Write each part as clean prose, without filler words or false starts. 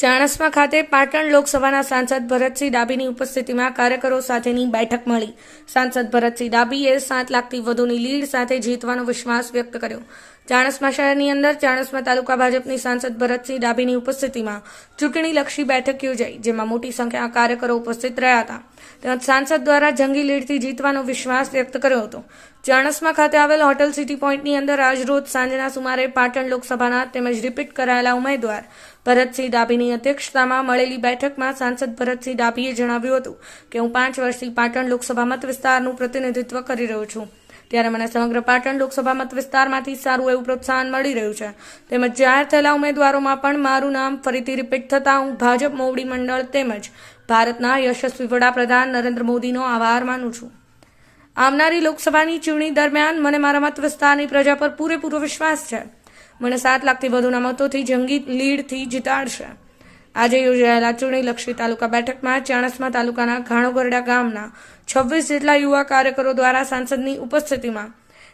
ચાણસ્મા ખાતે પાટણ લોકસભાના સાંસદ ભરતસિંહ ડાભીની ઉપસ્થિતિમાં કાર્યકરો સાથેની બેઠક મળી। સાંસદ ભરતસિંહ ડાભીએ 7 લાખથી વધુની લીડ સાથે જીતવાનો વિશ્વાસ વ્યક્ત કર્યો। ચાણસ્મા શહેરની અંદર ચાણસ્મા તાલુકા ભાજપની સાંસદ ભરતસિંહ ડાભીની ઉપસ્થિતિમાં ચૂંટણીલક્ષી બેઠક યોજાઈ, જેમાં મોટી સંખ્યામાં કાર્યકરો ઉપસ્થિત રહ્યા હતા। તેમજ સાંસદ દ્વારા જંગી લીડથી જીતવાનો વિશ્વાસ વ્યક્ત કર્યો હતો। ચાણસ્મા ખાતે આવેલ હોટલ સિટી પોઈન્ટની અંદર આજરોજ સાંજના સુમારે પાટણ લોકસભાના તેમજ રિપીટ કરાયેલા ઉમેદવાર ભરતસિંહ ડાભીની અધ્યક્ષતામાં મળેલી બેઠકમાં સાંસદ ભરતસિંહ ડાભીએ જણાવ્યું હતું કે હું 5 વર્ષથી પાટણ લોકસભા મત વિસ્તારનું પ્રતિનિધિત્વ કરી રહ્યો છું, ત્યારે મને સમગ્ર પાટણ લોકસભા મત વિસ્તારમાંથી સારું એવું પ્રોત્સાહન મળી રહ્યું છે। તેમજ જાહેર થયેલા ઉમેદવારોમાં પણ મારું નામ ફરીથી રિપીટ થતાં હું ભાજપ મોવડી મંડળ તેમજ ભારતના યશસ્વી વડાપ્રધાન નરેન્દ્ર મોદીનો આભાર માનું છું। આવનારી લોકસભાની ચૂંટણી દરમિયાન મને મારા મત વિસ્તારની પ્રજા પર પૂરેપૂરો વિશ્વાસ છે। મને 7 લાખથી વધુના મતોથી જંગી લીડથી જીતાડશે। આજે યોજાયેલા ચૂંટણીલક્ષી તાલુકા બેઠકમાં ચાણસ્મા તાલુકાના ઘાણોગરડા ગામના 26 જેટલા યુવા કાર્યકરો દ્વારા સાંસદની ઉપસ્થિતિમાં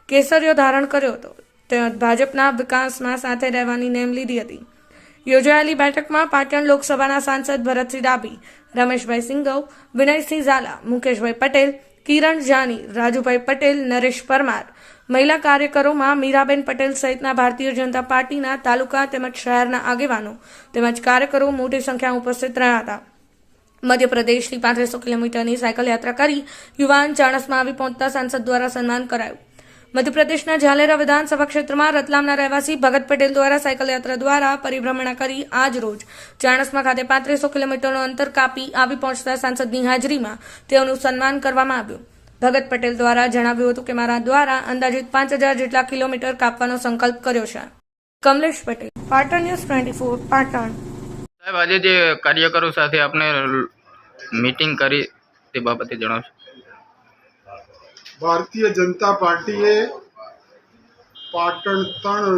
કેસરીયો ધારણ કર્યો હતો, તેમજ ભાજપના વિકાસમાં સાથે રહેવાની નેમ લીધી હતી। યોજાયેલી બેઠકમાં પાટણ લોકસભાના સાંસદ ભરતસિંહ ડાભી, રમેશભાઈ સિંઘવ, વિનયસિંહ ઝાલા, મુકેશભાઈ પટેલ, કિરણ જાની, રાજુભાઈ પટેલ, નરેશ પરમાર, મહિલા કાર્યકરોમાં મીરાબેન પટેલ સહિતના ભારતીય જનતા પાર્ટીના તાલુકા તેમજ શહેરના આગેવાનો તેમજ કાર્યકરો મોટી સંખ્યામાં ઉપસ્થિત રહ્યા હતા। મધ્યપ્રદેશથી 3500 કિલોમીટરની સાયકલ યાત્રા કરી યુવાન ચાણસ્મા આવી પહોંચતા સાંસદ દ્વારા સન્માન કરાયું। મધ્યપ્રદેશના ઝાલેરા વિધાનસભા ક્ષેત્રમાં રતલામના રહેવાસી ભગત પટેલ દ્વારા સાયકલ યાત્રા દ્વારા પરિભ્રમણા કરી આજ રોજ ચાણસ્મા ખાતે 3500 કિલોમીટરનું અંતર કાપી આવી પહોંચતા સાંસદની હાજરીમાં તેઓનું સન્માન કરવામાં આવ્યું। ભગત પટેલ દ્વારા જણાવ્યું હતું કે મારા દ્વારા અંદાજિત 5000 જેટલા કિલોમીટર કાપવાનો સંકલ્પ કર્યો છે। કમલેશ પટેલ, પાટણ ન્યૂઝ 24, પાટણ। સાહેબ, આજે જે કાર્યકરો સાથે આપણે મીટિંગ કરી તે બાબતે જણાવશો। ભારતીય જનતા પાર્ટીએ પાટણ 3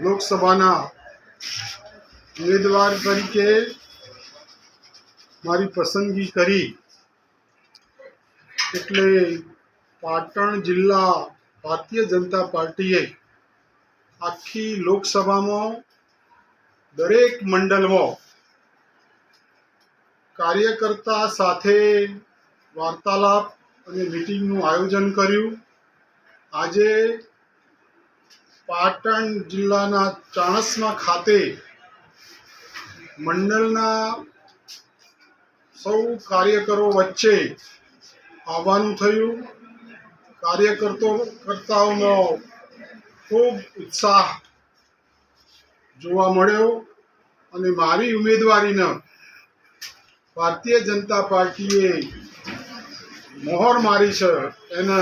લોકસભાના ઉમેદવાર તરીકે મારી પસંદગી કરી, એટલે પાટણ જિલ્લા ભારતીય જનતા પાર્ટીએ આખી લોકસભામાં દરેક મંડળમાં કાર્યકર્તા સાથે વાર્તાલાપ અને મીટિંગનું આયોજન કર્યું। આજે પાટણ જિલ્લાના ચાણસ્મા ખાતે મંડળના સૌ કાર્યકરો વચ્ચે આવવાનું થયું। કાર્યકર્તાઓમાં ખૂબ ઉત્સાહ જોવા મળ્યો અને મારી ઉમેદવારીને ભારતીય જનતા પાર્ટીએ મોહર મારી છે, એને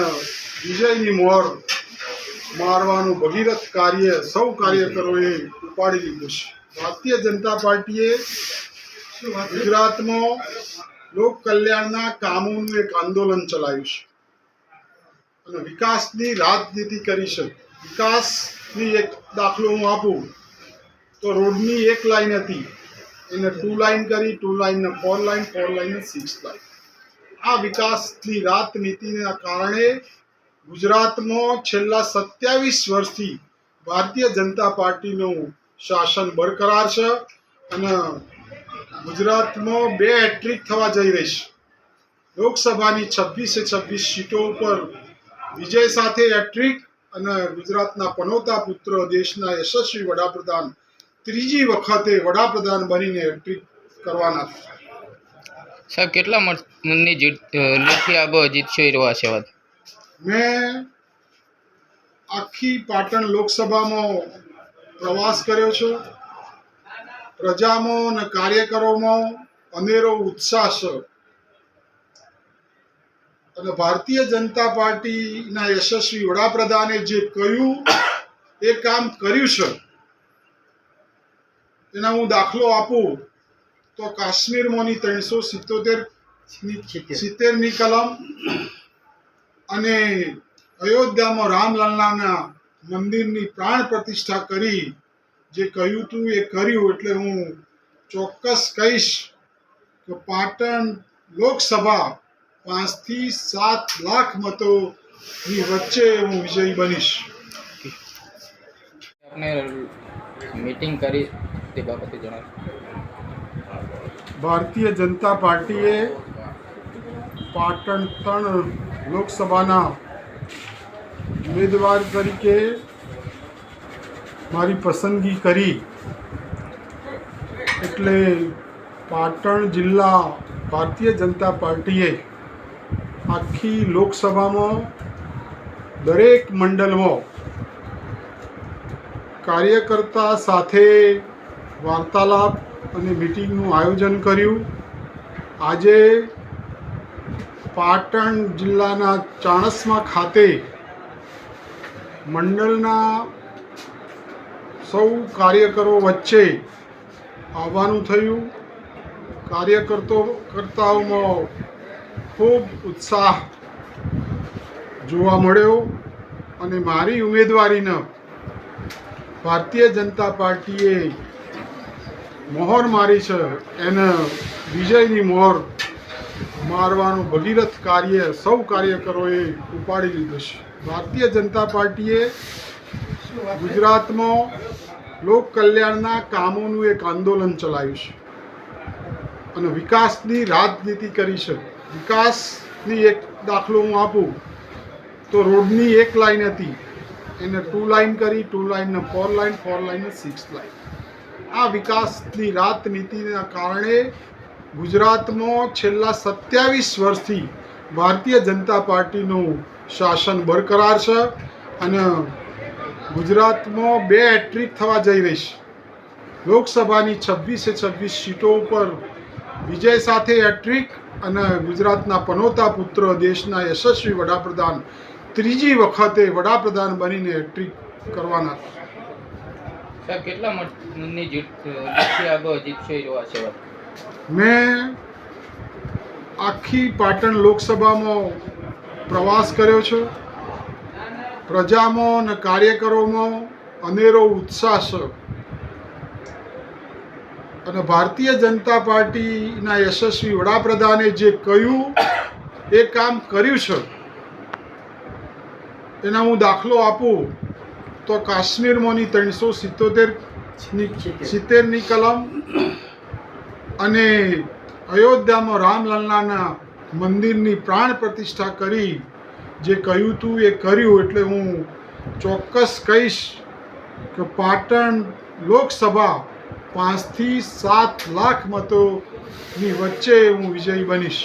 વિજયની મોહર મારવાનું ભગીરથ કાર્ય સૌ કાર્યકરોએ ઉપાડી લીધું છે। ભારતીય જનતા પાર્ટીએ ગુજરાતમાં લોક કલ્યાણના કામોનું એક આંદોલન ચલાવ્યું છે અને વિકાસની રાજનીતિ કરી છે। વિકાસની એક દાખલો હું આપું તો રોડની 1 લાઈન હતી, એને 2 લાઈન કરી, 2 લાઈનને 4 લાઈન, 4 લાઈનને 6 લાઈન। આ વિકાસની રાજનીતિના કારણે ગુજરાતમાં છેલ્લા 27 વર્ષથી ભારતીય જનતા પાર્ટીનું શાસન બરકરાર છે અને ગુજરાતમાં 2 હેટ્રિક થવા જઈ રહી છે। લોકસભાની 26 સીટો ઉપર વિજય સાથે હેટ્રિક અને ગુજરાતના પનોતા પુત્ર, દેશના યશસ્વી વડાપ્રધાન ત્રીજી વખતે વડાપ્રધાન બનીને હેટ્રિક કરવાના છે। સાહેબ, કેટલા મતની લીડથી આપ જીતશો એ આશાવાદ? મેં આખી પાટણ લોકસભામાં પ્રવાસ કર્યો છે। પ્રજામાં અને કાર્યકરોમાં અનેરો ઉત્સાહ છે અને ભારતીય જનતા પાર્ટીના યશસ્વી વડાપ્રધાને જે કહ્યું એ કામ કર્યું છે। એના હું દાખલો આપું તો કાશ્મીરમાંની 377ની કલમ અને અયોધ્યામાં રામલલ્લાના મંદિરની પ્રાણ પ્રતિષ્ઠા કરી જે કહ્યું હતું એ કર્યું। એટલે હું ચોક્કસ કહીશ કે પાટણ લોકસભા 5 થી 7 લાખ મતોની વચ્ચે હું વિજયી બનીશ। આપણે મીટિંગ કરી તે બાબતે જણાવશો। ભારતીય જનતા પાર્ટીએ પાટણ 3 લોકસભાના ઉમેદવાર તરીકે મારી પસંદગી કરી એટલે પાટણ જિલ્લા ભારતીય જનતા પાર્ટીએ આખી લોકસભામાં દરેક મંડળમાં કાર્યકર્તા સાથે વાર્તાલાપ અને મિટિંગનું આયોજન કર્યું. આજે પાટણ જિલ્લાના ચાણસ્મા ખાતે મંડળના સૌ કાર્યકરો વચ્ચે આવવાનું થયું. કાર્યકર્તાઓમાં ખૂબ ઉત્સાહ જોવા મળ્યો અને મારી ઉમેદવારીને ભારતીય જનતા પાર્ટીએ મોહર મારી છે એને વિજયની મોહર મારવાનું ભગીરથ કાર્ય સૌ કાર્યકરોએ ઉપાડી લીધું છે. ભારતીય જનતા પાર્ટીએ ગુજરાતમાં લોક કલ્યાણના કામોનું એક આંદોલન ચલાવ્યું છે અને વિકાસની રાજનીતિ કરી છે. વિકાસની એક દાખલો હું આપું તો રોડની એક લાઈન હતી એને 2 લાઈન કરી, 2 લાઈનને 4 લાઈન, 4 લાઈનને 6 લાઈન. આ વિકાસની રાજનીતિના કારણે ગુજરાતમાં છેલ્લા 27 વર્ષથી ભારતીય જનતા પાર્ટીનું શાસન બરકરાર છે અને ગુજરાતમાં 2 હેટ્રિક થવા જઈ રહી છે. લોકસભાની 26 સીટો ઉપર વિજય સાથે હેટ્રિક અને ગુજરાતના પનોતા પુત્ર દેશના યશસ્વી વડાપ્રધાન ત્રીજી વખતે વડાપ્રધાન બનીને હેટ્રિક કરવાના. સાહેબ કેટલા મતની જીતશે જોવા છે? મેં આખી પાટણ લોકસભામાં પ્રવાસ કર્યો છે. પ્રજામાં અને કાર્યકરોમાં અનેરો ઉત્સાહ છે અને ભારતીય જનતા પાર્ટીના યશસ્વી વડાપ્રધાને જે કહ્યું એ કામ કર્યું છે. એના હું દાખલો આપું તો કાશ્મીરમાંની 370ની કલમ અને અયોધ્યામાં રામલલ્લાના મંદિરની પ્રાણ પ્રતિષ્ઠા કરી જે કહ્યું હતું એ કર્યું. એટલે હું ચોક્કસ કહીશ કે પાટણ લોકસભા 5 થી 7 લાખ મતોની વચ્ચે હું વિજયી બનીશ.